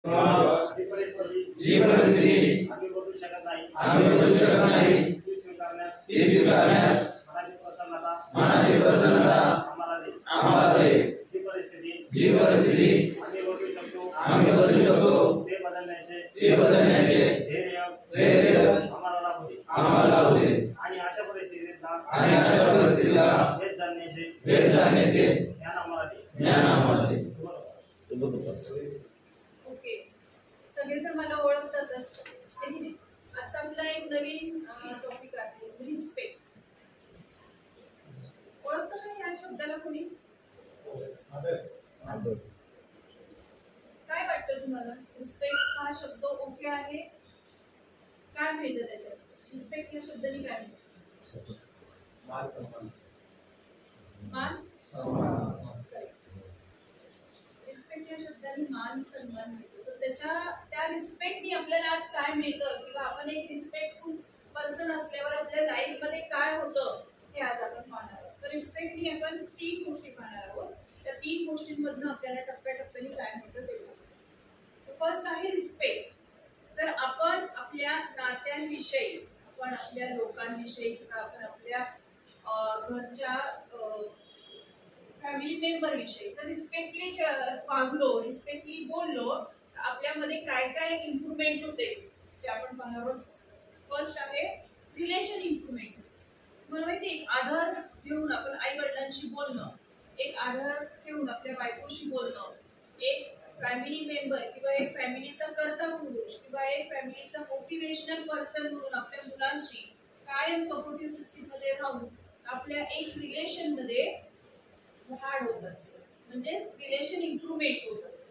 जी परिस्थिती आम्ही बदलू शकत नाही ती स्वीकारण्यास मनाची प्रसन्नता आम्हाला दे। जी परिस्थिती आम्ही बदलू शकतो ते बदलण्याचे धैर्य आम्हाला लाभू दे आणि अशा परिस्थितीला भेट जाण्याचे ज्ञान आम्हाला दे। ओके, सगळे तर मला ओळखतातच। आजचा आपला एक नवीन टॉपिक आहे रिस्पेक्ट। ओळखतं का या शब्दाला कोणी? काय वाटतं तुम्हाला? रिस्पेक्ट हा शब्द ओके आहे? काय मिळतं त्याच्यात? रिस्पेक्ट या शब्दाने काय मिळतं? मान सन्मान। रिस्पेक्ट या शब्दाने मान सन्मान मिळतो। तर त्या रिस्पेक्टनी आपल्याला आज काय मिळतं किंवा आपण एक रिस्पेक्टफुल पर्सन असल्यावर आपल्या लाईफ मध्ये काय होतं हे आज आपण पाहणार आहोत। तर रिस्पेक्टनी आपण 3 गोष्टी पाहणार आहोत। त्या 3 गोष्टींमधून आपल्याला टप्प्याटप्प्याने काय मिळतं ते पाहू। फर्स्ट आहे रिस्पेक्ट। जर आपण आपल्या नात्यांविषयी, आपण आपल्या लोकांविषयी किंवा आपण आपल्या घरच्या फॅमिली मेंबर विषयी जर रिस्पेक्टली वागलो, रिस्पेक्टली बोललो, आपल्यामध्ये काय काय इम्प्रूव्हमेंट होते ते आपण पाहणार आहोत। फर्स्ट आहे रिलेशन इम्प्रूव्हमेंट। मला माहिती एक आधार देऊन आपण आई वडिलांशी बोलणं, एक आधार ठेवून आपल्या बायकोशी बोलणं, एक फॅमिली मेंबर किंवा एक फॅमिलीचा कर्ता पुरुष किंवा एक फॅमिलीचा मोटिवेशनल पर्सन म्हणून आपल्या मुलांची कायम सपोर्टिव्ह सिस्टीम मध्ये राहून आपल्या एक रिलेशन मध्ये वाढ होत असते, म्हणजे रिलेशन इम्प्रूव्हमेंट होत असते।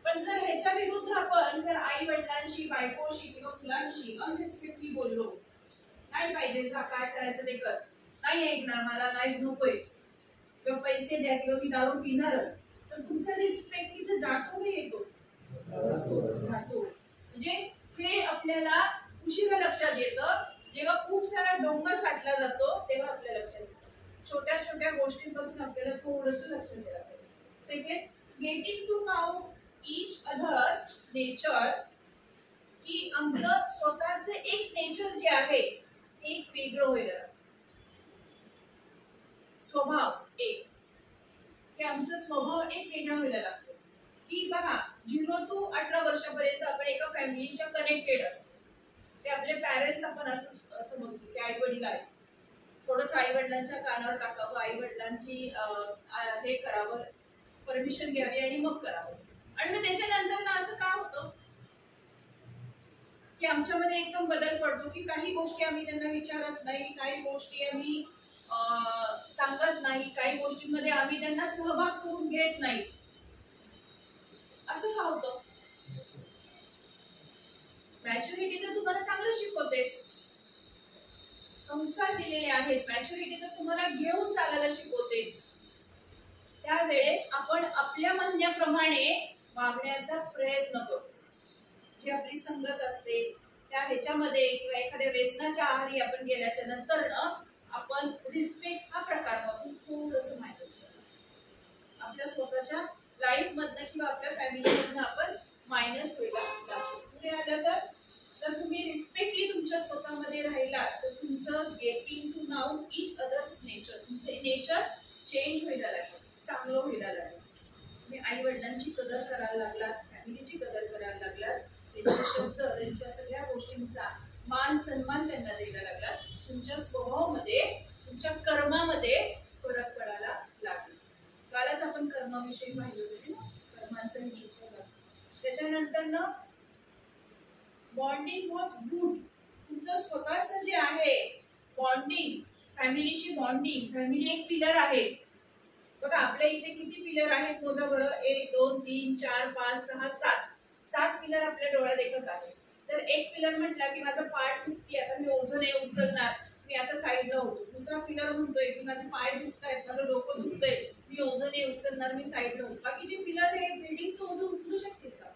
पण जर ह्याच्या विरुद्ध आपण जर आई वडिलांशी, बायकोशी किंवा मुलांशी अनरिस्पेक्टली बोललो, नाही पाहिजे काय करायचं ते कर, नाही ऐकणार, मला नाही नकोय किंवा पैसे द्या किंवा मी दारू पिणारच, तर तुमचा रिस्पेक्ट तिथे जातो का येतो? जातो। म्हणजे हे आपल्याला उशिरा लक्षात येतं, जेव्हा खूप सारा डोंगर साठला जातो तेव्हा आपल्या लक्षात येतं। छोट्या छोट्या गोष्टींपासून आपल्याला थोडंसं लक्षात द्यायला पाहिजे। Second, getting to know each other's nature, की आमचं स्वतःचं एक नेचर जे आहे एक वेगळं व्हायला, स्वभाव एक, हे आमचा स्वभाव एक वेगळा व्हायला लागतो। की बघा 0 to 18 वर्षापर्यंत आपण एका फॅमिलीच्या कनेक्टेड असतो, ते आपले पॅरेंट्स आपण असं समजतो की आई वडील आहेत, थोडंस आई वडिलांच्या कानावर टाकावं, आई वडिलांची हे करावं, परमिशन घ्यावी आणि मग करावं। आणि मग त्याच्यानंतर ना असं काय होतं की आमच्यामध्ये एकदम बदल पडतो की काही गोष्टी आम्ही त्यांना विचारत नाही, काही गोष्टी आम्ही सांगत नाही, काही गोष्टींमध्ये आम्ही त्यांना सहभाग करून घेत नाही। असं का होतं? मॅच्युरिटी तर तुम्हाला चांगलं शिकवते, संस्कार दिलेले आहेत, मॅच्युरिटी तर तुम्हाला घेऊन चालायला शिकवते, त्यावेळेस आपण आपल्या म्हणण्याप्रमाणे वागण्याचा प्रयत्न करतो। जी आपली संगत असते त्या ह्याच्यामध्ये किंवा एखाद्या व्यसनाच्या आहारी आपण गेल्याच्या नंतर आपण रिस्पेक्ट हा प्रकारपासून थोडंसं माहिती असतो, आपल्या स्वतःच्या लाईफ मधनं किंवा आपल्या फॅमिली मधनं आपण मायनस व्हायला लागतो। पुढे आलं तर तुम्ही रिस्पेक्टली तुमच्या स्वतःमध्ये राहिला तर तुमचं getting to know each other's nature, तुमचे नेचर चेंज व्हायला लागेल, चांगलं व्हायला लागेल। तुम्ही आई वडिलांची कदर करायला लागलात, फॅमिलीची कदर करायला लागलात, त्यांचे शब्द, त्यांच्या सगळ्या गोष्टींचा मान सन्मान त्यांना द्यायला लागलात, तुमच्या स्वभावामध्ये, तुमच्या कर्मामध्ये फरक पडायला लागेल। कालच आपण कर्माविषयी पाहिलं होते ना, कर्मांचा हिशोब असतो। त्याच्यानंतर बॉन्डिंग वॉज गुड, तुमचं स्वतःचं जे आहे बॉन्डिंग, फॅमिलीशी बॉन्डिंग, फॅमिली एक पिलर आहे। बघा आपल्या इथे किती पिलर आहेत मोजा बरं, 1 2 3 4 5 6 7 पिलर आपल्या डोळ्यात देखत आहे। तर एक पिलर म्हटला की माझा पाठ दुखते, आता मी ओझं नाही उचलणार, मी आता साईडला होतो। दुसरा पिलर म्हणतोय की माझे पाय दुखतायत, माझं डोकं दुखतंय, मी ओझं नाही उचलणार, मी साईडला होतो। बाकीचे पिलर हे बिल्डिंगचं ओझं उचलू शकतील का?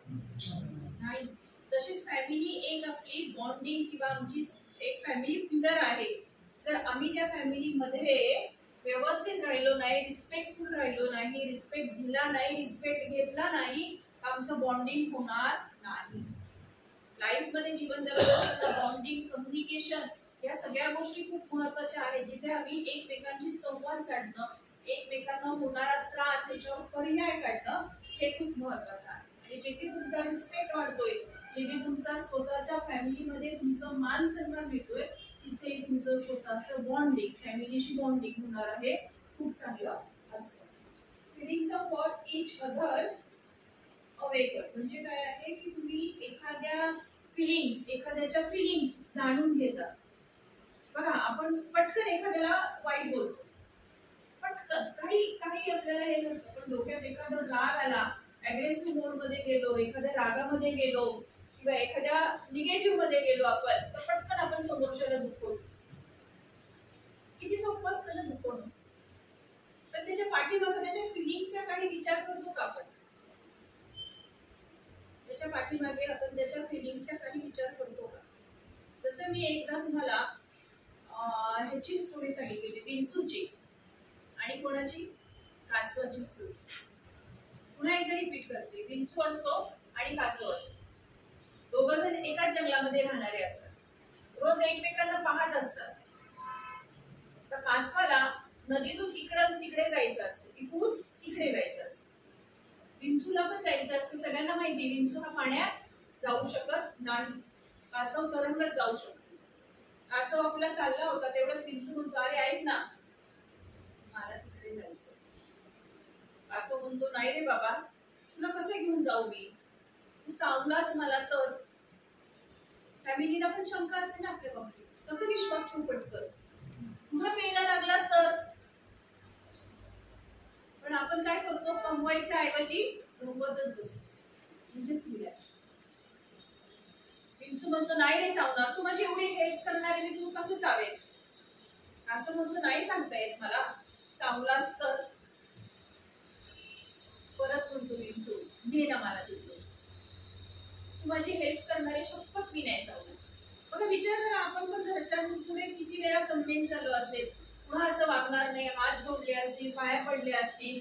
नाही। तशीच फॅमिली एक आपली बॉन्डिंग किंवा आमची एक फॅमिली पिलर आहे। जर आम्ही त्या फॅमिलीमध्ये व्यवस्थित राहिलो नाही, रिस्पेक्टफुल राहिलो नाही, रिस्पेक्ट दिला नाही, रिस्पेक्ट घेतला नाही, आमचं बॉन्डिंग होणार नाही. लाईफ मध्ये जीवन जगताना बॉन्डिंग, कम्युनिकेशन या सगळ्या गोष्टी खूप महत्त्वाच्या आहेत, जिथे आम्ही एकमेकांशी संवाद साधणं, एकमेकांना होणारा त्रास याच्यावर पर्याय काढणं हे खूप महत्त्वाचं आहे. आणि जिथे तुमचा रिस्पेक्ट वाढतोय, जिथे तुमचा स्वतःच्या फॅमिलीमध्ये तुमचं मान सन्मान मिळतोय, तिथे तुमचं स्वतःचं बॉन्डिंग, फॅमिलीशी बॉन्डिंग होणार आहे खूप चांगलं असतं. Feeling the for each others अवेकर म्हणजे काय आहे की तुम्ही एखाद्याच्या फिलिंग्स जाणून घेता. बघा, आपण पटकन एखाद्याला वाईट बोलतो, पटकन काही आपल्याला हे नसतं, पण डोक्यात एखादा राग आला, अग्रेसिव्ह मोड मध्ये गेलो, एखाद्या रागामध्ये गेलो किंवा एखाद्या निगेटिव्ह मध्ये गेलो आपण, तर पटकन आपण समोरच्याला दुखवतो. किती सोपं असतं ना दुखवणं. तर त्याच्या पाठीमागे त्याच्या फिलिंग्सचा काही विचार करतो का आपण? त्याच्या पाठीमागे आपण त्याच्या फिलिंग्सचा काही विचार करतो का? जसं मी एकदा तुम्हाला ह्याची स्टोरी सांगितली, विंचूची आणि कोणाची, कासवाची स्टोरी. पुन्हा एकदा रिपीट करते. विंचू असतो आणि कासव असतो, दोघ जण एकाच जंगलामध्ये राहणारे असतात, रोज एकमेकांना पाहत असतात. तर कासवाला नदीतून इकडून तिकडे जायचं असतं, इकडून तिकडे जायचं असतं. विंचूला पण जायचं असतं. सगळ्यांना माहिती विंचू हा पाण्यात जाऊ शकत नाही, कासव तरंगत जाऊ शकतो. कासव आपला चालला होता तेवढं विंचू म्हणतो, अरे ऐक ना, मला तिकडे जायचं. कासव म्हणतो, नाही रे बाबा, तुला कसं घेऊन जाऊ मी, तू चावलास मला तर. फॅमिलीला पण शंका असते ना आपल्या बाबतीत, कसं विश्वास ठेवू पटकन, पुन्हा पेला लागला तर. पण आपण काय करतो, कमवायच्या ऐवजी रोवतच बसतो, म्हणजेच रिलॅक्स. विंचू म्हणतो, नाही रे चावणार, तू माझी एवढी हेल्प करणारी मी तू कसं चावेल. असं म्हणतो, नाही सांगता येत मला, चावलास तर. परत म्हणतो विंचू, घे ना मला तिथून, तू माझी हेल्प करणारी शपथ मी नाही चावणार. बघा विचार करा, आपण पण घरच्या पुढे किती वेळा कन्व्हिन्स झालो असेल, पुन्हा असं वागणार नाही, हात जोडले असतील, पाया पडले असतील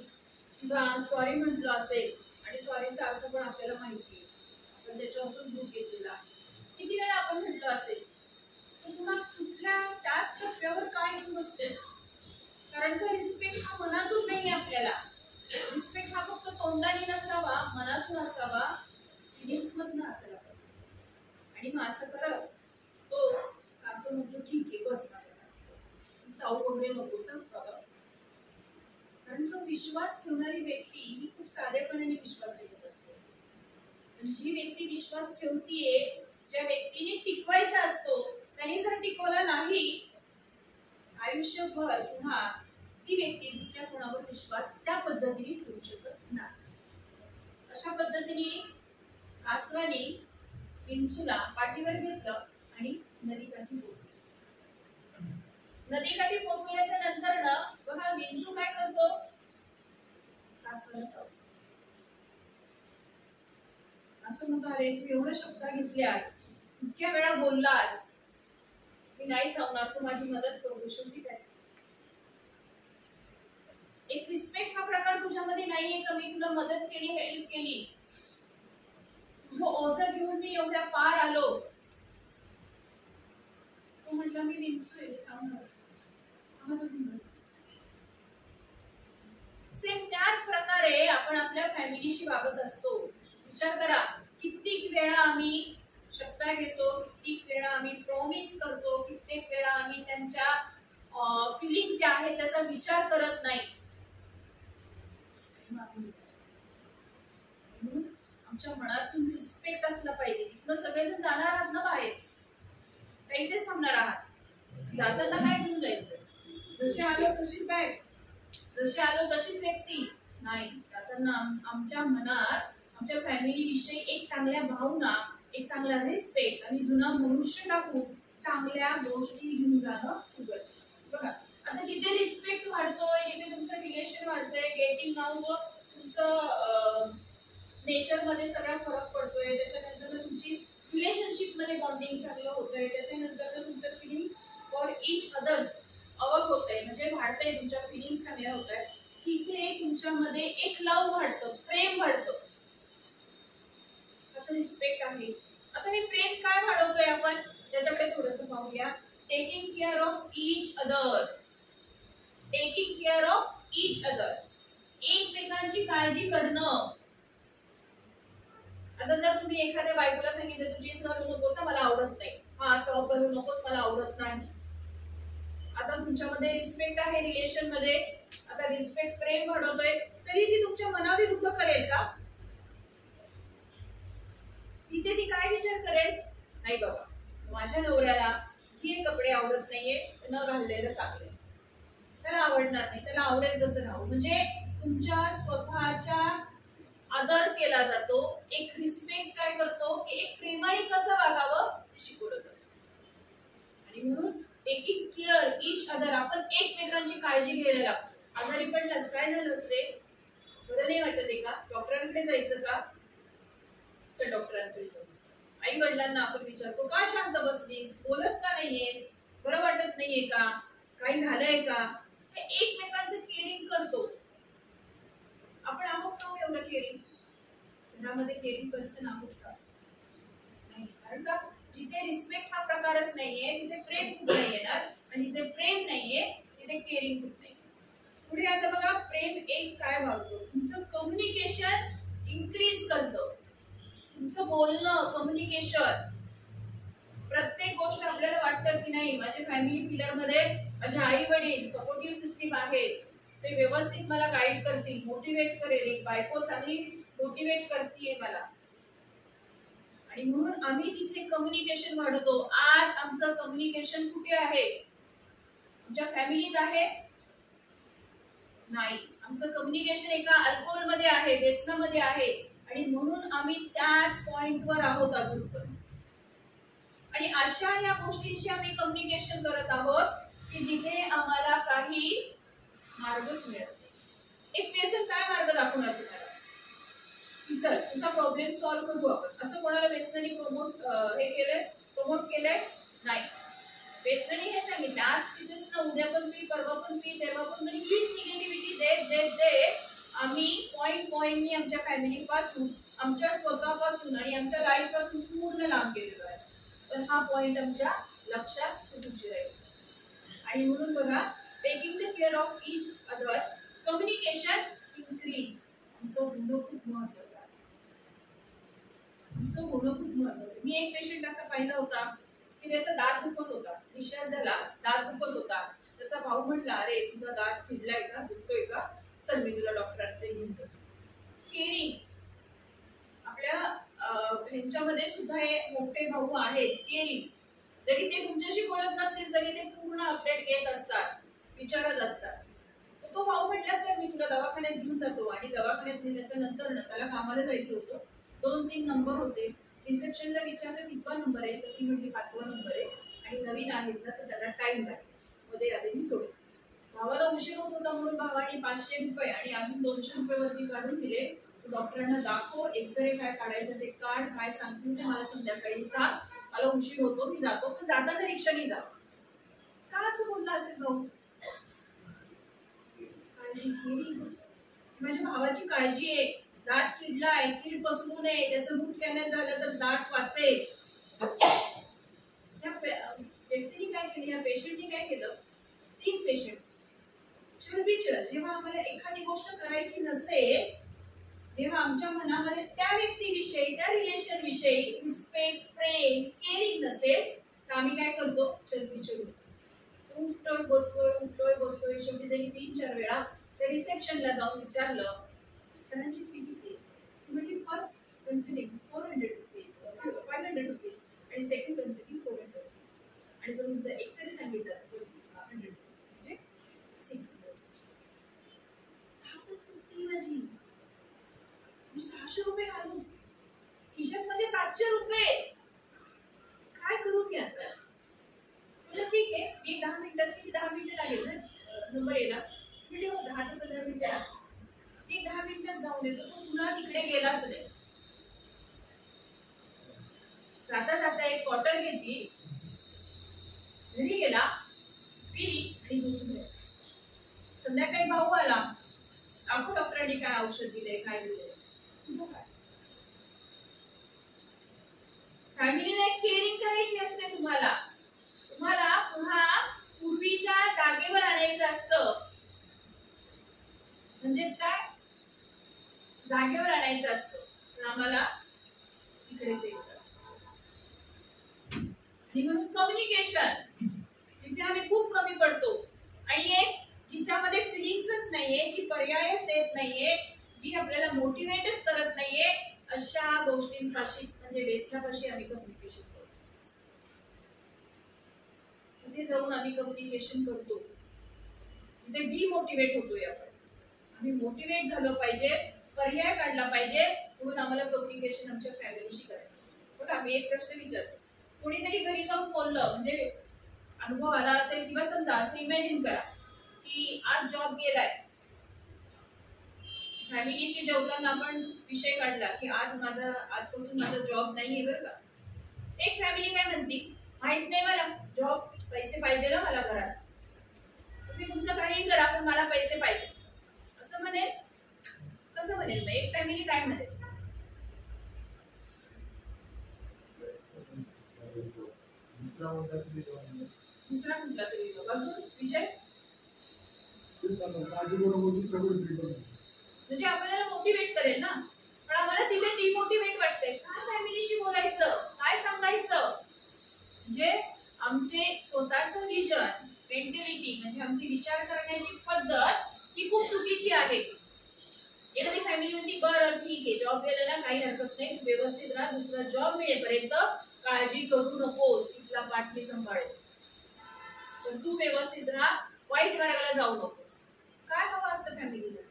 किंवा सॉरी म्हटलं असेल, आणि सॉरीचा अर्थ पण आपल्याला माहिती आहे, आपण त्याच्यावरून दूर घेतलेला. किती वेळा आपण म्हटलं असेल, तर पुन्हा कुठल्या त्याच टप्प्यावर काय घेऊन बसते. कारण का रिस्पेक्ट हा मनातून नाही आपल्याला. रिस्पेक्ट हा फक्त तोंडाने नसावा, मनातून असावा, फिलिंग्स मधनं असायला पाहिजे. आणि मग असं करत तो असं म्हणतो, ठीक आहे बस माझ्या, चावू वगैरे नको सांग बाबा. कारण तो विश्वास ठेवणारी व्यक्ती ही खूप साधेपणाने विश्वास ठेवत असते. पण जी व्यक्ती विश्वास ठेवतीये, ज्या व्यक्तीने टिकवायचा असतो, त्यांनी जर टिकवला नाही आयुष्यभर, पुन्हा ती व्यक्ती दुसऱ्या कोणावर विश्वास त्या पद्धतीने ठेवू शकत नाही. अशा पद्धतीने कासवाने विंचूला पाठीवर घेतलं आणि नदीकाठी पोहोचले. नदीकाठी पोहोचल्याच्या नंतर ना बघा विंचू काय करतो, कासवाला चावतो. असं म्हणतो, अरे तू एवढं शब्द घेतल्यास, इतक्या वेळा बोललास, मी नाही चावणार, तू माझी मदत करू शेवटी काय. एक रिस्पेक्ट हा प्रकार तुझ्यामध्ये नाहीये का मी तुला मदत केली, हेल्प केली, तुझं ओझं घेऊन मी एवढ्या पार आलो. तो म्हटलं मी विंचू आहे, चावणार. सेम त्याच प्रकारे आपण आपल्या फॅमिलीशी वागत असतो. विचार करा, कित्येक वेळा आम्ही शब्द घेतो, कित्येक वेळा आम्ही प्रॉमिस करतो, कित्येक वेळा आम्ही त्यांच्या फिलिंग्स ज्या आहेत त्याचा विचार करत नाही. आमच्या मनातून रिस्पेक्ट असला पाहिजे. तिथं सगळेजण जाणार आहात ना बाहेर, काही तेच थांबणार आहात, जाताना काय घेऊन जायचं, जसे आलो तशीच बॅग, जसे आलो तशीच व्यक्ती नाही. जाताना आमच्या मनात आमच्या फॅमिली विषयी एक चांगल्या भावना, एक चांगला रिस्पेक्ट आणि जुना मनुष्य टाकून चांगल्या गोष्टी घेऊन जाणं खूप गरजेचं. बघा आता जिथे रिस्पेक्ट वाढतोय, जिथे तुमचं रिलेशन वाढतंय, गेटिंग नाव तुमचं नेचर मध्ये सगळा फरक पडतोय, त्याच्यानंतर तुमची रिलेशनशिप मध्ये बॉन्डिंग चांगलं होतंय, त्याच्यानंतर तुमचं फिलिंग फॉर इच अदर्स अवक होतंय, म्हणजे वाढतंय, तुमच्या फिलिंग्स चांगल्या होत आहेत. तिथे तुमच्यामध्ये एक लव वाढतं, प्रेम वाढतं. आपलं रिस्पेक्ट आहे. आता हे प्रेम काय वाढवतोय आपण त्याच्याकडे थोडंसं पाहूया. Taking care of each other. Taking care of each other, एकमेकांची काळजी करणं. आता जर तुम्ही एखाद्या बायकोला सांगितलं तुझी करू नकोस, मला आवडत नाही, हा टॉप करू नकोस, मला आवडत नाही. आता तुमच्यामध्ये रिस्पेक्ट आहे रिलेशन मध्ये, आता रिस्पेक्ट प्रेम वाढवतोय, तरी ती तुमच्या मनाविरुद्ध करेल का? तिथे ती काय विचार करेल, नाही बाबा माझ्या नवऱ्याला हे कपडे आवडत नाहीये, न घाललेलं चांगले, त्याला आवडणार नाही, त्याला आवडेल तसं राहू. म्हणजे तुमच्या स्वतःच्या आदर केला जातो. एक रिस्पेक्ट काय करतो की एक प्रेमाने कसं वागावं ते शिकवलं जातं. आणि म्हणून टेकिंग केअर ईच अदर, आपण एकमेकांची काळजी घ्यायला लागतो. आजारी पडलास, काय झालं असते, बरं नाही वाटत आहे का, डॉक्टरांकडे जायचं का, तर डॉक्टरांकडे जाऊ. आई वडिलांना आपण विचारतो का शांत बसलीस, बोलत का नाहीये, बरं वाटत नाहीये का, काही झालंय का. हे एकमेकांचं केअरिंग करतो. आपण आहोत का एवढं केअरिंग? घरामध्ये केअरिंग पर्सन आहोत का? नाही. कारण का जिथे रिस्पेक्ट हा प्रकारच नाहीये तिथे प्रेम खूप नाही येणार, आणि जिथे प्रेम नाहीये तिथे केअरिंग खूप नाही. पुढे आता बघा, प्रेम एक काय वाढतो, तुमचं कम्युनिकेशन इन्क्रीज करतं. तुमचं बोलणं, कम्युनिकेशन, प्रत्येक गोष्ट आपल्याला वाटतं की नाही माझ्या फॅमिली पिलर मध्ये माझे आई वडील सपोर्टिव्ह सिस्टीम आहेत, ते व्यवस्थित मला गाईड करतील, मोटिवेट करेल. एक बायको चांगली मोटिवेट करते मला, आणि म्हणून आम्ही तिथे कम्युनिकेशन वाढवतो. आज आमचं कम्युनिकेशन कुठे आहे? आमच्या फॅमिलीत आहे? नाही. आमचं कम्युनिकेशन एका अल्कोहोल मध्ये आहे, व्यसनामध्ये आहे, आणि म्हणून आम्ही त्याच पॉइंटवर आहोत अजून पण. आणि अशा या गोष्टींशी आम्ही कम्युनिकेशन करत आहोत की जिथे आम्हाला काही मार्गच मिळत नाही. एक व्यसन काय मार्ग दाखवणार तुम्हाला, चल तुझा प्रॉब्लेम सॉल्व्ह करू आपण, असं कोणाला व्यसनाने प्रमोट केलंय? नाही. व्यसनाने हे सांगितलं आज पितेस ना, उद्या पण पी, परवा पण पी, तेव्हा पण पी, हीच निगेटिव्हिटी देत आम्ही पॉइंटनी आमच्या फॅमिली पासून, आमच्या स्वतःपासून आणि आमच्या लाईफ पासून पूर्ण लांब गेलेलो आहे. पण हा पॉइंट आमच्या लक्षात खूप उशीर आहे. आणि म्हणून बघा, taking the care of each others, communication increase. आमचं होणं खूप महत्वाचं आहे. आमचं होणं खूप महत्वाचं आहे. मी एक पेशंट असा पाहिला होता की त्याचा दात दुखत होता, डिस्चार्ज झाला, दात दुखत होता. त्याचा भाऊ म्हटला, अरे तुझा दात फिरलाय का, दुखतोय का, चल मी तुला डॉक्टरांकडे घेऊन जातो. केअरिंग. आपल्या ह्यांच्यामध्ये सुद्धा हे मोठे भाऊ आहेत, केअरिंग. जरी ते तुमच्याशी बोलत नसतील तरी ते पूर्ण अपडेट घेत असतात, विचारत असतात. तो भाऊ म्हटला, चल मी तुला दवाखान्यात घेऊन जातो. आणि दवाखान्यात नेल्याच्या नंतर त्याला कामाला जायचं होतं. 2-3 नंबर होते. रिसेप्शनला विचारलं कितवा नंबर आहे, तर ती म्हटली 5वा नंबर आहे, आणि नवीन आहेत ना तर त्याला टाइम लागेल, मध्ये आधी मी सोडतो. भावाला उशीर होत होता म्हणून भावाने 500 रुपये आणि अजून 200 रुपये वरती काढून दिले. डॉक्टरांना दाखव, एक्सरे काय काढायचं ते काढ, काय सांगतील ते मला संध्याकाळी सांग, मला उशीर होतो, मी जातो. पण जाताना रिक्षाने जा. का असं बोलला असेल भाऊ? काळजी केली, माझ्या भावाची काळजी आहे. दात किडलाय, कीड पसरू नये, त्याचं रूट कॅनल झालं तर दात वाचेल. त्या व्यक्तीने काय केलं, या पेशंटने काय केलं, 3 पेशंट चल जेव्हा आम्हाला एखादी गोष्ट करायची नसेल, जेव्हा आमच्या मनामध्ये त्या व्यक्तीविषयी, त्या रिलेशन विषयी रिस्पेक्ट, प्रेम, केअरिंग नसेल, तर आम्ही काय करतो, चल उठतोय बसतोय. शेवटी त्यांनी 3-4 वेळा त्या रिसेप्शनला जाऊन विचारलं, सरांची फी किती? म्हणजे फर्स्ट कन्सल्टिंग 400 रुपीज, 500 रुपीज, आणि सेकंड कन्सल्टिंग 400 रुपीज, आणि जर तुमचं एक्सरे सांगितलं तर 100 रुपीज, म्हणजे 600. हातच कुठली माझी, मी 600 रुपये घालू खिशात, म्हणजे 700 रुपये. काय करू की आता? ठीक आहे, मी 10 मिनिटात, 10 मिनिटं लागेल ना नंबर यायला, म्हणजे 10 ते 15 मिनिटं. मी 10 मिनिटात जाऊन येतो, तो पुन्हा तिकडे गेलाच नाही. जाता जाता एक बॉटल घेतली, घरी गेला, पिली आणि झोपून गेला. संध्याकाळी भाऊ आला, डॉक्टरांनी काय औषध दिले, काय दिले, काय फॅमिलीला एक केअरिंग करायची असते तुम्हाला पुन्हा पूर्वीच्या जागेवर आणायचं असतं. म्हणजेच काय, जागेवर आणायचं असतं, पण आम्हाला इकडेच यायचं असतं. आणि म्हणून कम्युनिकेशन तिथे आम्ही खूप कमी पडतो. आणि एक जिच्यामध्ये फिलिंग्सच नाहीये, जी पर्यायच देत नाहीये, जी आपल्याला मोटिवेटच करत नाहीये, अशा गोष्टींपाशीच म्हणजे व्यसनापाशी आम्ही कम्युनिकेशन करतो. तिथे जाऊन आम्ही कम्युनिकेशन करतो, तिथे डिमोटिवेट होतोय आपण. आम्ही मोटिवेट झालं पाहिजे, पर्याय काढला पाहिजे, म्हणून आम्हाला कम्युनिकेशन आमच्या फॅमिलीशी करायचं. बघा, आम्ही एक प्रश्न विचारतो, कोणीतरी घरी जाऊन बोललं, म्हणजे अनुभव आला असेल किंवा समजा असं इमॅजिन करा की आज जॉब गेलाय, फॅमिलीशी जेवताना आपण विषय काढला की आजपासून माझा जॉब नाहीये बरं का. एक फॅमिली काय म्हणती, माहित नाही मला जॉब, पैसे पाहिजे ना मला घरात, तुम्ही तुमचं काही करा पण मला पैसे पाहिजे, असं म्हणेल. कसं म्हणेल ना, एक फॅमिली काय म्हणेल, दुसरा कुठला तरी अजून विजय, म्हणजे आपल्याला मोटिवेट करेल ना, पण आम्हाला तिथे डिमोटिवेट वाटतंय. काय फॅमिलीशी बोलायचं, काय सांगायचं, म्हणजे आमचे स्वतःचं विजन, मेंटॅलिटी म्हणजे आमची विचार करण्याची पद्धत ही खूप चुकीची आहे. एखादी फॅमिली म्हणते बरं ठीक आहे, जॉब गेला ना काही हरकत नाही, तू व्यवस्थित राहा, दुसरा जॉब मिळेपर्यंत काळजी करू नकोस, तिथला पाठ मी सांभाळेल, पण तू व्यवस्थित राहा, वाईट मार्गाला जाऊ नकोस. काय हवं असतं फॅमिलीला,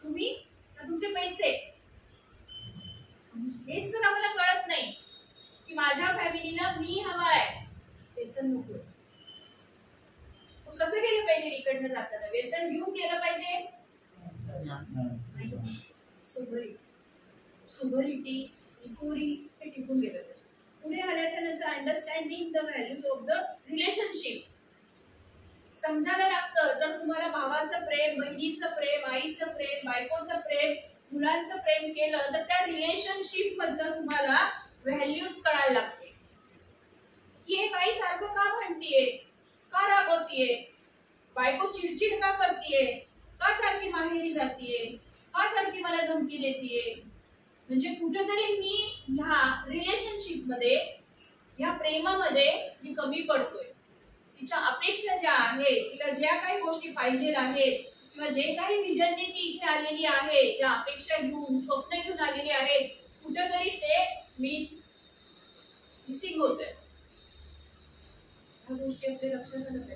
तुम्ही ना तुमचे पैसे, हेच जर आम्हाला कळत नाही की माझ्या फॅमिलीला मी हवाय, व्यसन नको. कसं केलं पाहिजे, इकडनं जाताना व्यसन घेऊन गेलं पाहिजे, सोबरिटी, इक्वरी हे टिकून गेलं पाहिजे. पुढे आल्याच्या नंतर understanding the values of the relationship समजायला लागतं. जर तुम्हाला भावाचं प्रेम, बहिणीचं प्रेम, आईचं प्रेम, बायकोचं प्रेम, मुलांचं प्रेम केलं तर त्या रिलेशनशिप मधलं तुम्हाला व्हॅल्यूज कळायला लागते की हे काही सारखं का म्हणतीये, का रागवतीये, बायको चिडचिड का करतीये, का सारखी माहेरी जातीये, का सारखी मला धमकी देतीये. म्हणजे कुठेतरी मी ह्या रिलेशनशिप मध्ये, ह्या प्रेमामध्ये मी कमी पडतोय. तिच्या अपेक्षा ज्या आहेत, तिला ज्या काही गोष्टी पाहिजे आहेत किंवा जे काही विजनने ती इथे आलेली आहे, ज्या अपेक्षा घेऊन, स्वप्न घेऊन आलेली आहेत, कुठेतरी ते मिसिंग होत आहे. ह्या गोष्टी आपल्या लक्षात आल्या पाहिजे,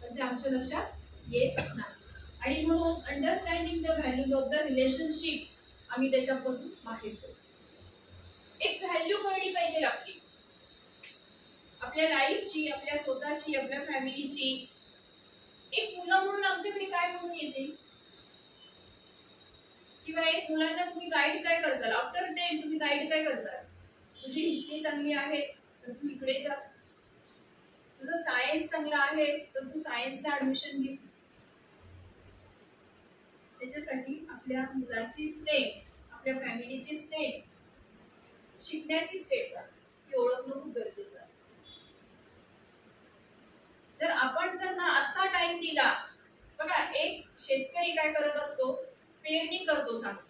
पण ते आमच्या लक्षात येत नाही. आणि म्हणून understanding the values of the relationship आम्ही त्याच्यापासून बाहेर पडतो. एक व्हॅल्यू कळली पाहिजे आपली, आपल्या लाईफची, आपल्या स्वतःची, आपल्या फॅमिलीची. एक मुलं म्हणून आमच्याकडे काय म्हणून येते, किंवा एक मुलांना तुम्ही गाईड काय करताल, आफ्टर 10 तुम्ही गाईड काय करताल, तुझी हिस्ट्री चांगली आहे तर तू इकडे जा, तुझं सायन्स चांगलं आहे तर तू सायन्सला ऍडमिशन घे. त्याच्यासाठी आपल्या मुलाची स्टेट, आपल्या फॅमिलीची स्टेट, शिकण्याची स्टेट ही ओळखणं खूप गरजेचं असतं. जर आपण त्यांना आता टाइम दिला, बघा एक शेतकरी काय करत असतो, पेरणी करतो चांगली,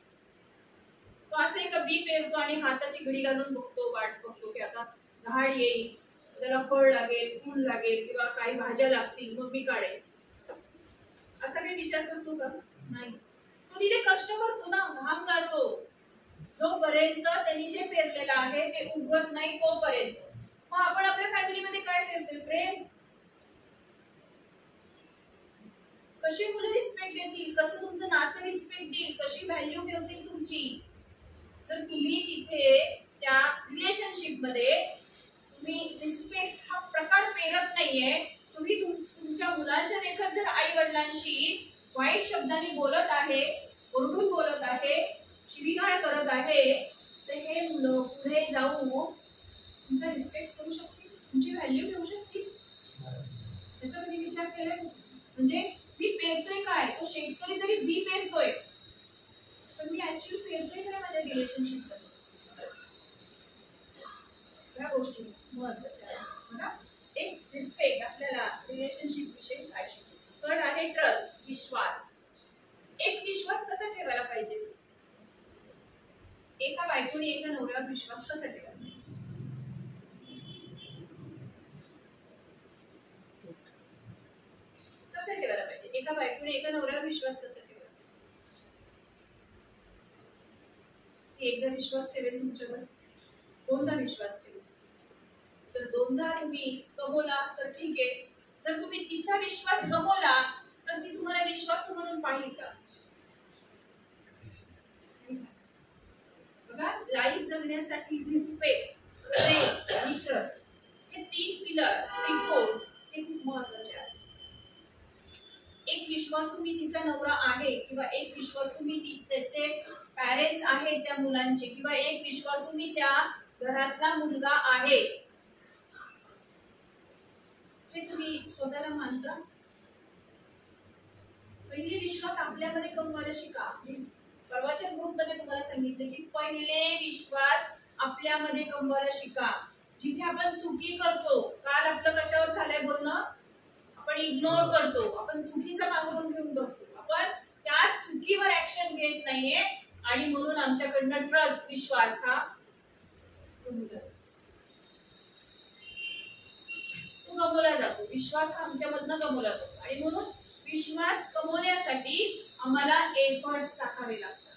तो असं एक बी पेरतो आणि हाताची घडी घालून बघतो, वाट बघतो की आता झाड येईल, त्याला फळ लागेल, फूल लागेल किंवा काही भाज्या लागतील, मग मी काढेल, असा काही विचार करतो का? नाही. तो तिथे कष्ट करतो ना, घाम गाळतो, जोपर्यंत त्यांनी जे पेरलेलं आहे ते उगवत नाही तोपर्यंत. मग आपण आपल्या फॅमिलीमध्ये काय करतोय, प्रेम. कशी मुलं रिस्पेक्ट देतील, कसं तुमचं नातं रिस्पेक्ट देईल, कशी व्हॅल्यू ठेवतील तुमची, जर तुम्ही तिथे त्या रिलेशनशिप मध्ये तुम्ही रिस्पेक्ट हा प्रकार पेरत नाहीये, तुम्ही तुमच्या मुलांच्या देखत जर आई वडिलांशी वाईट शब्दांनी बोलत आहे, ओरडून बोलत आहे, शिवीगाळ करत आहे, तर हे मुलं पुढे जाऊन तुमचा रिस्पेक्ट करू शकतील, तुमची व्हॅल्यू ठेवू शकतील. त्याचा कधी विचार केलाय? म्हणजे मी पेरतोय काय, तो शेतकरी तरी बी पेरतोय, पण मी ऍक्च्युअली पेरतोय काय माझ्या रिलेशनशिप मध्ये. गोष्टी महत्त्वाच्या आहेत बघा. एक रिस्पेक्ट आपल्याला रिलेशनशिप विषयी काय शिकतो. थर्ड आहे ट्रस्ट, विश्वास. एक विश्वास कसा ठेवायला पाहिजे. एका बायकोने एका नवऱ्यावर विश्वास कसा ठेवायला पाहिजे. एका बायकोने एका नवऱ्यावर विश्वास कसा ठेवायला. एकदा विश्वास ठेवेल तुमच्यावर, दोनदा विश्वास ठेवेल. तर दोनदा तुम्ही गमवला तर ठीक आहे. जर तुम्ही तिचा विश्वास गमवला तर ती तुम्हाला विश्वास म्हणून पाहिल का. बघा, लाईफ जगण्यासाठी रिस्पेक्ट, प्रेम आणि ट्रस्ट हे तीन पिलर, त्रिकोण हे खूप महत्त्वाचे आहेत. एक विश्वासू मी तिचा नवरा आहे किंवा एक विश्वासू मी त्याचे पॅरेंट्स आहेत त्या मुलांचे किंवा एक विश्वासू मी त्या घरातला मुलगा आहे हे तुम्ही स्वतःला मानता. पहिले विश्वास आपल्यामध्ये कमवायला शिका. परवाच्याच ग्रुपमध्ये तुम्हाला सांगितलं की पहिले विश्वास आपल्यामध्ये कमवायला शिका. जिथे आपण चुकी करतो, काल आपलं कशावर झालंय बोलणं, आपण इग्नोर करतो, आपण चुकीचा मागून घेऊन बसतो, आपण त्या चुकीवर ऍक्शन घेत नाहीये आणि म्हणून आमच्याकडनं ट्रस्ट, विश्वास हा गमवला जातो. विश्वास हा आमच्यामधनं गमवला जातो आणि म्हणून विश्वास कमवण्यासाठी आम्हाला एफर्ट्स टाकावे लागतात.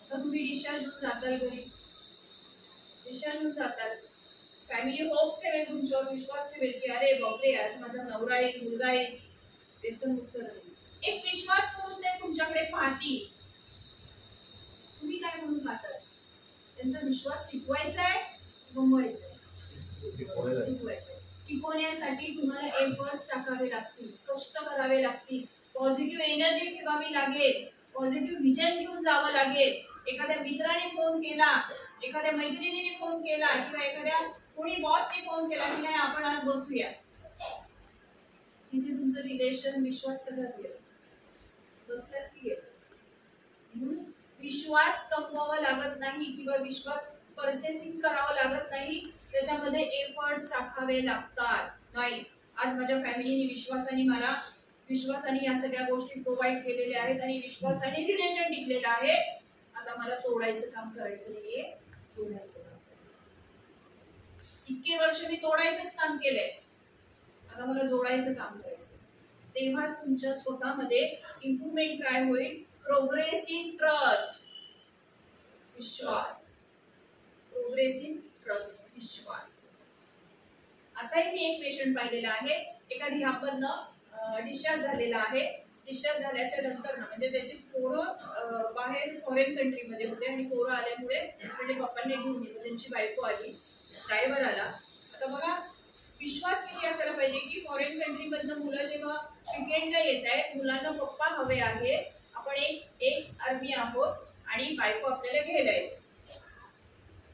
आता तुम्ही डिस्चार्ज होऊन जाताल घरी, डिस्चार्ज होऊन जाताल, फॅमिली होप्स ठेवेल तुमच्यावर, विश्वास ठेवेल की अरे बापरे आज माझा नवरा येईल, मुलगा येईल, व्यसनमुक्त राहील. एक विश्वास करून ते तुमच्याकडे पाहतील. तुम्ही काय म्हणून पाहतात. त्यांचा विश्वास टिकवायचा आहे, गमवायचा आहे. टिकवायचा. टिकवण्यासाठी तुम्हाला एफर्ट्स टाकावे लागतील, कष्ट करावे लागतील, पॉझिटिव्ह एनर्जी ठेवावी लागेल, पॉझिटिव्ह विजन घेऊन जावं लागेल. एखाद्या मित्राने फोन केला, एखाद्या मैत्रिणीने फोन केला किंवा एखाद्या कोणी बॉसने फोन केला की नाही आपण आज बसूया, तिथे तुमचं रिलेशन, विश्वास सगळंच गेलं. बसल्यात की गेलं. विश्वास कमवावा लागत नाही किंवा विश्वास परचेसिंग करावं लागत नाही, त्याच्यामध्ये एफर्ट्स टाकावे लागतात. नाही, आज माझ्या फॅमिलीने विश्वासाने या सगळ्या गोष्टी प्रोव्हाइड केलेल्या आहेत आणि विश्वासाने रिलेशन टिकलेलं आहे. आता मला तोडायचं काम करायचं नाहीये, जोडायचं काम करायचं. इतके वर्ष मी तोडायचंच काम केलंय, आता मला जोडायचं काम करायचं. तेव्हाच तुमच्या स्वतःमध्ये इम्प्रूव्हमेंट काय होईल. प्रोग्रेस इन ट्रस्ट, विश्वास. प्रोग्रेस इन ट्रस्ट, विश्वास. असाही मी एक पेशंट पाहिलेला आहे. एका रिहाबमधनं डिस्चार्ज झालेला आहे. डिस्चार्ज झाल्याच्या नंतर म्हणजे त्याची पोरं बाहेर फॉरेन कंट्रीमध्ये होते आणि पोरं आल्यामुळे म्हणजे पप्पांनी घेऊन येतो, त्यांची बायको आली, ड्रायव्हर आला. आता बघा विश्वास किती असायला पाहिजे की फॉरेन कंट्रीमधनं मुलं जेव्हा वीकेंडला येत आहेत, मुलांना पप्पा हवे आहे, आपण एक एक्स आर्मी आहोत आणि बायको आपल्याला घ्यायला येते.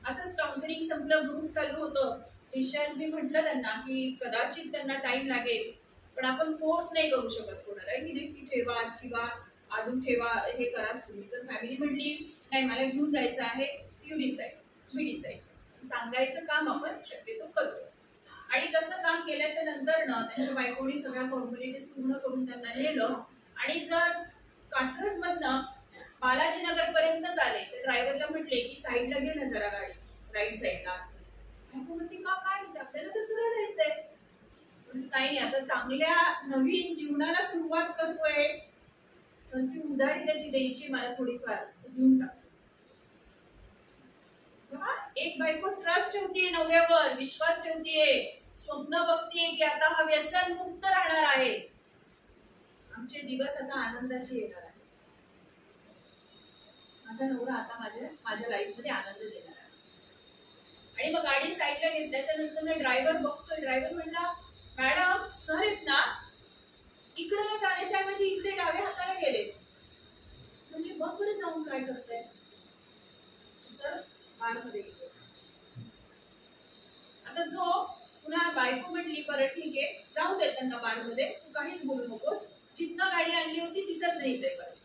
असंच काउन्सिलिंग संपलं, ग्रुप चालू होतं. डिस्चार्ज मी म्हटलं त्यांना की कदाचित त्यांना टाइम लागेल, पण आपण फोर्स नाही करू शकत कोणाला की नाही की ठेवा किंवा अजून ठेवा, हे कराच तुम्ही. तर फॅमिली म्हटली नाही मला घेऊन जायचं आहे, यू डिसाईड, मी डिसाईड. सांगायचं काम आपण शक्यतो करतो आणि तसं काम केल्याच्या नंतर ना त्यांच्या बायकोनी सगळ्या फॉर्मॅलिटीज पूर्ण करून त्यांना नेलं आणि जर कात्रज मधनं बालाजीनगर पर्यंत आले तर ड्रायव्हरला म्हटले की साईडला घे ना जरा गाडी, राईट साईडला. म्हणते का काय आपल्याला तर सरळ जायचंय. नाही, आता चांगल्या नवीन जीवनाला सुरुवात करतोय, त्यांची उधारी त्याची द्यायची, मला थोडीफार देऊन टाक. एक बायको ट्रस्ट ठेवतीये नवऱ्यावर, विश्वास ठेवतीये, स्वप्न बघतीये की आता हा व्यसन मुक्त राहणार आहे, आमचे दिवस आता आनंदाचे येणार आहे, माझा नवरा आता माझ्या लाईफ मध्ये आनंद देणार आहे. आणि मग गाडी साईडला घेतल्याच्या नंतर ड्रायव्हर बघतोय, ड्रायव्हर म्हणला मॅडम सर आहेत ना, इकडे जाण्याच्या ऐवजी इकडे डाव्या हाताला गेले. म्हणजे बघ बरं जाऊन काय करताय. सर बारमध्ये गेले. आता जो पुन्हा बायको म्हटली बरं ठीक आहे जाऊ दे त्यांना बारमध्ये, तू काहीच बोलू नकोस, जिथनं गाडी आणली होती तिथंच न्यायचंय परत.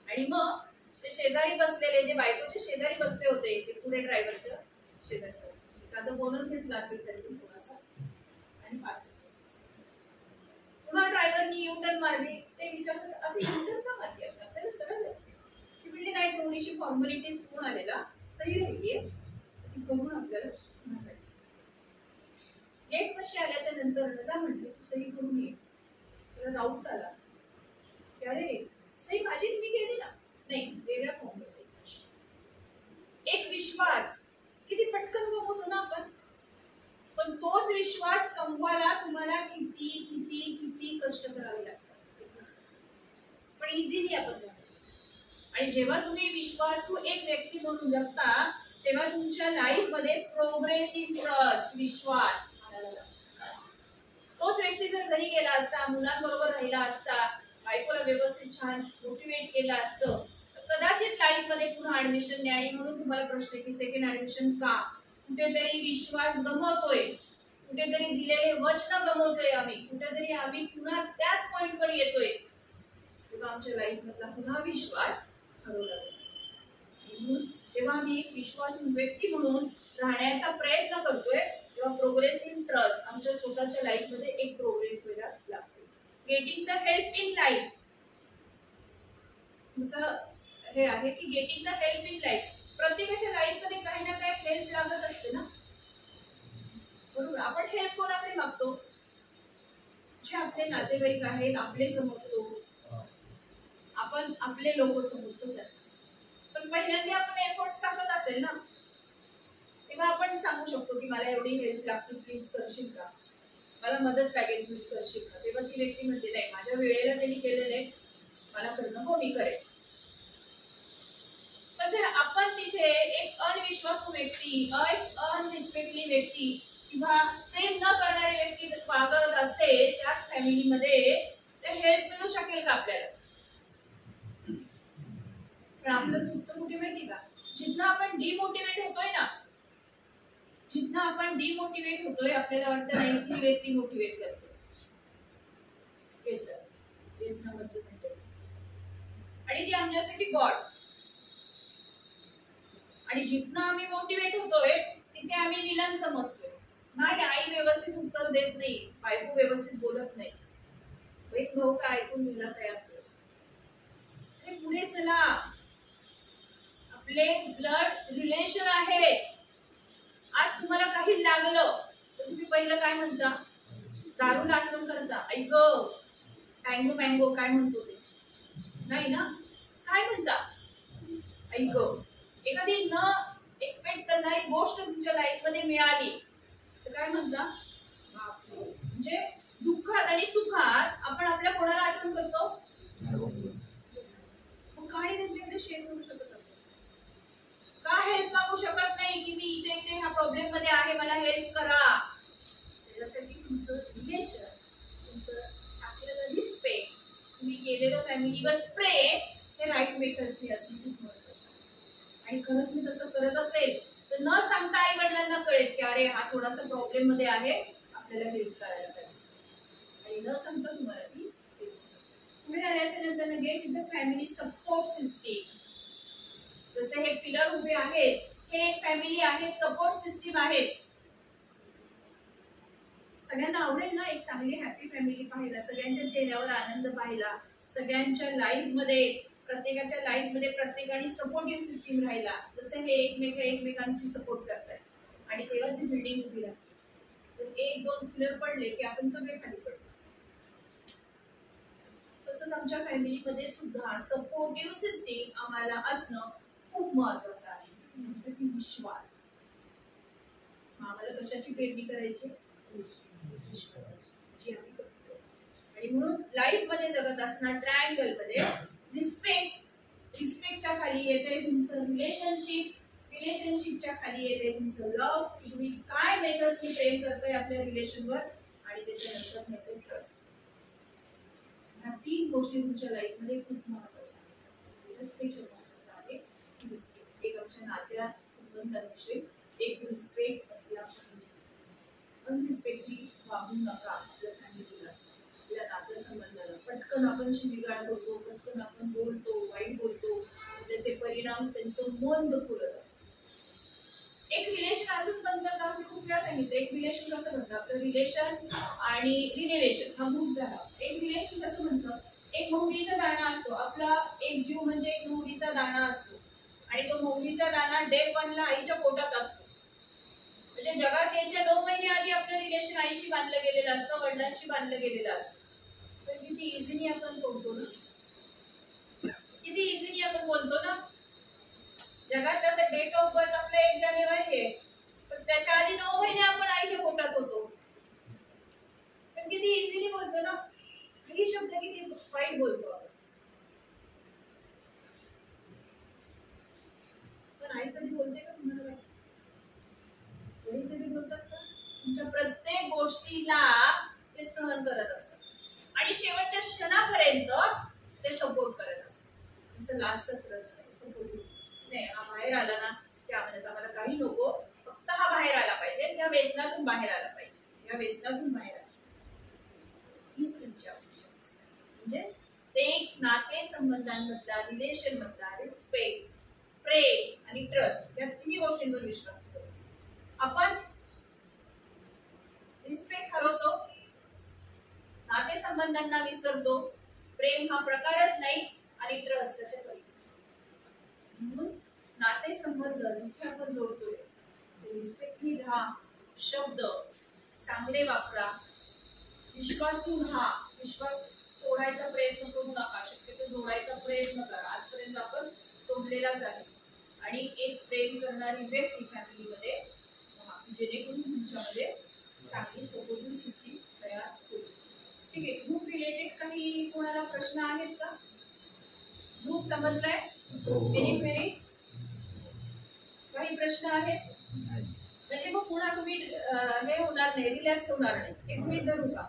आणि मग ते शेजारी बसलेले, जे बायकोचे शेजारी बसले होते पुढे ड्रायव्हरच्या, शेजारच्या आता बोनस घेतला असेल तरी थोडासा आणि 5 पुन्हा ड्रायव्हरनी युटर्न मारली ते विचारतात आता युटर्न का मारली असं आपल्याला सरळ जायचं ती बिल्डिंग आहे थोडीशी फॉर्मॅलिटीज होऊन आलेला सही नाहीये ती बघून आपल्याला पुन्हा जायचं गेट पाशी आल्याच्या नंतर रजा म्हटली सही करून ये त्याला डाऊट आला की अरे सही माझी मी केली ना नाही वेगळ्या फॉर्मवर सही एक विश्वास किती पटकन गमवतो ना आपण पण तोच विश्वास कमवायला तुम्हाला किती किती किती कष्ट करावे लागतात पण इझिली आपण आणि जेव्हा तुम्ही विश्वासू एक व्यक्ती म्हणून जगता तेव्हा तुमच्या लाईफ मध्ये प्रोग्रेसिव्ह ट्रस्ट विश्वास तोच व्यक्ती जर घरी गेला असता मुलांबरोबर राहिला असता बायकोला व्यवस्थित छान मोटिवेट केलं असतं कदाचित लाईफ मध्ये पुन्हा ऍडमिशन नाही आणि म्हणून तुम्हाला प्रश्न की सेकंड ऍडमिशन का कुठेतरी विश्वास गमवतोय कुठेतरी दिलेले वचन गमवतोय आम्ही कुठेतरी आम्ही पुन्हा त्याच पॉइंट वर येतोय तेव्हा आमच्या लाईफ मधला पुन्हा विश्वास हरवला जातो जेव्हा आम्ही एक विश्वासू व्यक्ती म्हणून राहण्याचा प्रयत्न करतोय तेव्हा प्रोग्रेसिव्ह ट्रस्ट आमच्या स्वतःच्या लाईफ मध्ये एक प्रोग्रेस व्हायला लागते getting the help in life तुमचं हे आहे की getting the help in life प्रत्येकाच्या लाईफ मध्ये काही ना काही हेल्प लागत असते ना बरोबर आपण हेल्प कोणाकडे मागतो जे आपले नातेवाईक आहेत आपले समजतो आपण आपले लोक समजतो त्यात पण पहिल्यांदा आपण एफर्ट्स टाकत असेल ना तेव्हा आपण सांगू शकतो की मला एवढी हेल्प लागते प्लीज करशील का मला मदत लागेल प्लीज करशील का तेव्हा ती व्यक्ती म्हणते नाही माझ्या वेळेला त्यांनी केलेलं आहे मला करणं हो मी करेल पण जर आपण तिथे एक अविश्वासू व्यक्ती अनरिस्पेक्टली व्यक्ती किंवा प्रेम न करणारी व्यक्ती वागत असेल त्याच फॅमिलीमध्ये तर हेल्प मिळू शकेल का आपल्याला पण आपलं चुकतं कुठे माहिती का जिथं आपण डिमोटिवेट होतोय ना जिथं आपण डिमोटिवेट होतोय आपल्याला वाटतं नाही ती व्यक्ती मोटिवेट करते आणि ती आमच्यासाठी गॉड आणि जिथं आम्ही मोटिवेट होतोय तिथे आम्ही विलन समजतोय नाही आई व्यवस्थित उत्तर देत नाही बायको व्यवस्थित बोलत नाही एक भाऊ का ऐकून घ्यायला तयार होतो पुढे चला आपले ब्लड रिलेशन आहे आज तुम्हाला काही लागलं तर तुम्ही पहिलं काय म्हणता दारू आठवण करता ऐक मँगो मँगो काय म्हणतो ते नाही ना काय म्हणता ऐक एखादी न एक्सपेक्ट करणारी गोष्ट तुमच्या लाईफ मध्ये मिळाली तर काय म्हणता म्हणजे दुःखात आणि सुखात आपण आपल्या कोणाला आठवण करतो कहाणी त्यांच्याकडे शेअर करू शकत असतो का हेल्प मागू शकत नाही की मी इथे इथे ह्या प्रॉब्लेम मध्ये आहे मला हेल्प करा त्याच्यासाठी तुमचं रिलेशन तुमचं आपल्याला रिस्पेक्ट तुम्ही केलेलं फॅमिलीवर प्रेम हे राईट मेकर्सनी असणे खूप महत्त्वाचं आणि खरंच मी तसं करत असेल तर न सांगता आई वडिलांना कळेल की अरे हा थोडासा प्रॉब्लेम मध्ये आहे आपल्याला हेल्प करायला पाहिजे आणि न सांगता तुम्हाला ती पुढे आल्याच्या नंतर get in the family support system जसे हे पिलर उभे आहेत हे एक फॅमिली आहे सपोर्ट सिस्टीम आहे सगळ्यांना आवडेल ना एक चांगली हॅपी फॅमिली पाहायला सगळ्यांच्या चेहऱ्यावर आनंद पाहायला सगळ्यांच्या लाईफ मध्ये प्रत्येकाच्या लाईफ मध्ये प्रत्येकाने सपोर्टिव्ह सिस्टीम राहिला जसे हे एकमेकांची सपोर्ट करतात आणि तेव्हाच ही बिल्डिंग उभी राहते तर एक दोन पिलर पडले की आपण सगळे खाली पडतो तसंच आमच्या फॅमिलीमध्ये सुद्धा सपोर्टिव्ह सिस्टीम आम्हाला असणं खूप महत्वाचं आहे जसं विश्वास आम्हाला कशाची प्रेरणा करायची विश्वासाची आम्ही करतो आणि म्हणून लाईफ मध्ये जगत असणार ट्रायंगल मध्ये रिस्पेक्टच्या खाली येते तुमचं रिलेशनशिपच्या खाली येते तुमचं लव तुम्ही काय मेथड्सनी प्रेम करतोय आपल्या रिलेशनवर आणि त्याच्यानंतर येते ट्रस्ट ह्या 3 गोष्टी तुमच्या लाईफ मध्ये खूप महत्वाच्या आहेत त्याच्यापेक्षा महत्वाचं आहे रिस्पेक्ट एक आमच्या नात्या संबंधांविषयी एक रिस्पेक्ट असला पाहिजे अनरिस्पेक्टली वागू नका आपल्या फॅमिलीला आपल्या नातेसंबंधाला पटकन आपण शिवीगाळ करतो पटकन आपण बोलतो वाईट बोलतो त्याचे परिणाम त्यांचं मन दुखवलं एक रिलेशन सांगितलं एक रिलेशन कसं म्हणतं, आपलं रिलेशन आणि रिलेशन हा ग्रुप झाला. एक रिलेशन कसं म्हणतं, एक मोहरीचा दाणा असतो आपला, एक जीव म्हणजे एक मोहरीचा दाणा असतो आणि तो मोहरीचा दाणा डे 1 ला आईच्या पोटात असतो. म्हणजे जगात यायच्या 9 महिने आधी आपलं रिलेशन आईशी बांधलं गेलेलं असतं, वडिलांशी बांधलं गेलेलं असतं. पण किती इझिली आपण बोलतो ना, किती इझिली आपण बोलतो ना. जगात आता डेट ऑफ बर्थ आपला 1 जानेवारी आहे, पण त्याच्या आधी 9 महिने आपण आईच्या पोटात होतो. पण किती इझिली बोलतो ना, ही शब्द किती वाईट बोलतो आपण. पण आई कधी बोलते का तुम्हाला? कधी बोलतात का? तुमच्या प्रत्येक गोष्टीला ते सहन करत असतात आणि शेवटच्या क्षणापर्यंत ते सपोर्ट करत असतात. जसं लास्ट सत्र सपोर्ट नाही, हा बाहेर आला ना त्यामध्ये आम्हाला काही नको, फक्त हा बाहेर आला पाहिजे, या व्यसनातून बाहेर आला पाहिजे, या व्यसनातून बाहेर आला. हीच तुमची अपेक्षा. म्हणजे ते नाते संबंधांमधला, रिलेशन मधला रिस्पेक्ट, प्रेम आणि ट्रस्ट या तिन्ही गोष्टींवर विश्वास ठेवतो. आपण रिस्पेक्ट हरवतो, नाते संबंधांना विसरतो, प्रेम हा प्रकारच नाही आणि ट्रस्ट त्याच्या पलीकडे. म्हणून नाते संबंध जिथे आपण जोडतोय रिस्पेक्टफुल राहा, शब्द चांगले वापरा, विश्वासू राहा, विश्वास तोडायचा प्रयत्न करू नका, शक्यतो जोडायचा प्रयत्न करा. आजपर्यंत आपण तोडलेलाच आहे. आणि एक प्रेम करणारी व्यक्ती फॅमिलीमध्ये राहा, जेणेकरून तुमच्यामध्ये चांगली सपोर्टिव्ह सिस्टीम तयार होईल. ठीक आहे. ग्रुप रिलेटेड काही कोणाला प्रश्न आहेत का? ग्रुप समजलाय? मेरी काही प्रश्न आहेत? म्हणजे मग पुन्हा तुम्ही हे होणार नाही, रिलॅक्स होणार नाही. एक मिनिट धरू का?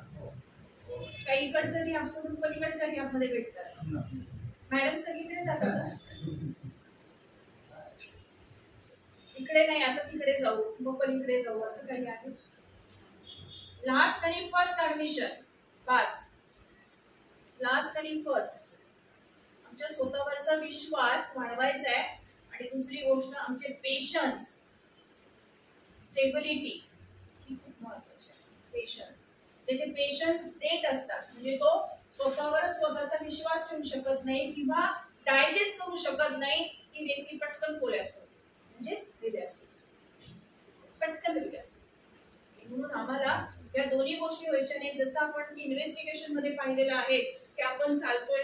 काही इकडचं घ्या सोडून पलीकडच्या घ्यामध्ये भेटतात. मॅडम सगळीकडे जातात, इकडे नाही, आता तिकडे जाऊ, मग पलीकडे जाऊ, असं काही आहे? लास्ट आणि फर्स्ट ऍडमिशन पास, लास्ट आणि फर्स्ट. आमच्या स्वतःवरचा विश्वास वाढवायचा आहे आणि दुसरी गोष्ट आमचे पेशन्स, स्टेबिलिटी ही खूप महत्वाची आहे. पेशन्स, ज्याचे पेशन्स देत असतात म्हणजे तो स्वतःवर स्वतःचा विश्वास ठेवू शकत नाही किंवा डायजेस्ट करू शकत नाही, ही व्यक्ती पटकन कोलॅप्स होते, म्हणजेच रिलॅप्स होते, पटकन रिलॅप्स होते. म्हणून आम्हाला या दोन्ही गोष्टी व्हायच्या नाही. जसं आपण इन्व्हेस्टिगेशन मध्ये पाहिलेलं आहे की आपण चालतोय,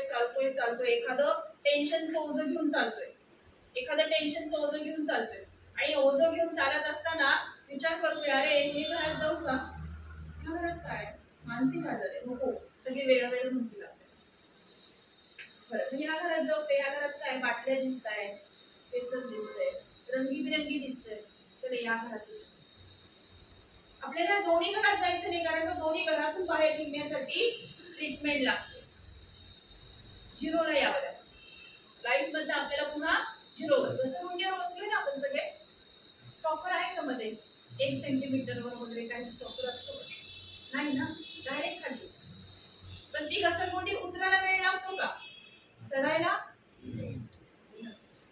एखादं टेन्शनचं ओझं घेऊन चालतोय, आणि ओझं घेऊन चालत असताना विचार करतोय, अरे हे घरात जाऊ का, ह्या घरात काय मानसिक आजार आहे, नको, सगळे वेळोवेळी म्हणतील आपल्याला. बरं, ह्या घरात जाऊ ते, ह्या घरात काय बाटल्या दिसत आहेत, केसर दिसतंय, रंगीबिरंगी दिसतंय, तर या घरात दिसत. आपल्याला दोन्ही घरात जायचं नाही, कारण का दोन्ही घरातून बाहेर निघण्यासाठी ट्रीटमेंट लागते. झिरोला यावं लागतं लाईफ मध्ये आपल्याला, पुन्हा झिरोवर. जसं मुंग्यावर बसलोय ना आपण सगळे, स्टॉपर आहे का मध्ये 1 सेंटीमीटरवर वगैरे काही स्टॉपर असतो नाही ना, डायरेक्ट खाली. पण ती घसरगुंडी उतरायला वेळ लागतो का, चढायला?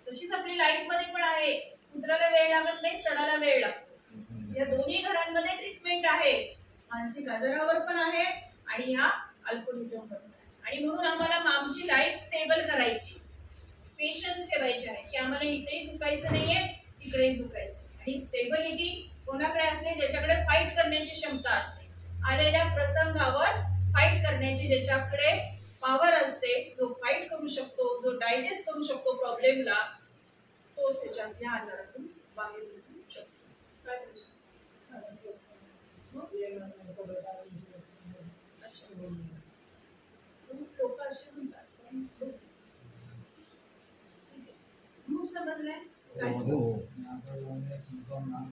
तशीच आपली लाईफ मध्ये पण आहे, उतरायला वेळ लागत नाही, चढायला वेळ लागतो. या दोन्ही घरांमध्ये ट्रीटमेंट आहे, मानसिक आजारावर पण आहे आणि ह्या अल्कोहोलिझम पण आहे. आणि म्हणून आम्हाला आमची लाईफ स्टेबल करायची, पेशन्स ठेवायचे आहे की आम्हाला इथेही झुकायचं नाहीये, तिकडेही झुकायचं. आणि स्टेबिलिटी कोणाकडे असते, ज्याच्याकडे फाईट करण्याची क्षमता असते, आलेल्या प्रसंगावर फाईट करण्याची ज्याच्याकडे पॉवर असते, जो फाईट करू शकतो, जो डायजेस्ट करू शकतो प्रॉब्लेमला, तोच त्याच्यातल्या आजारात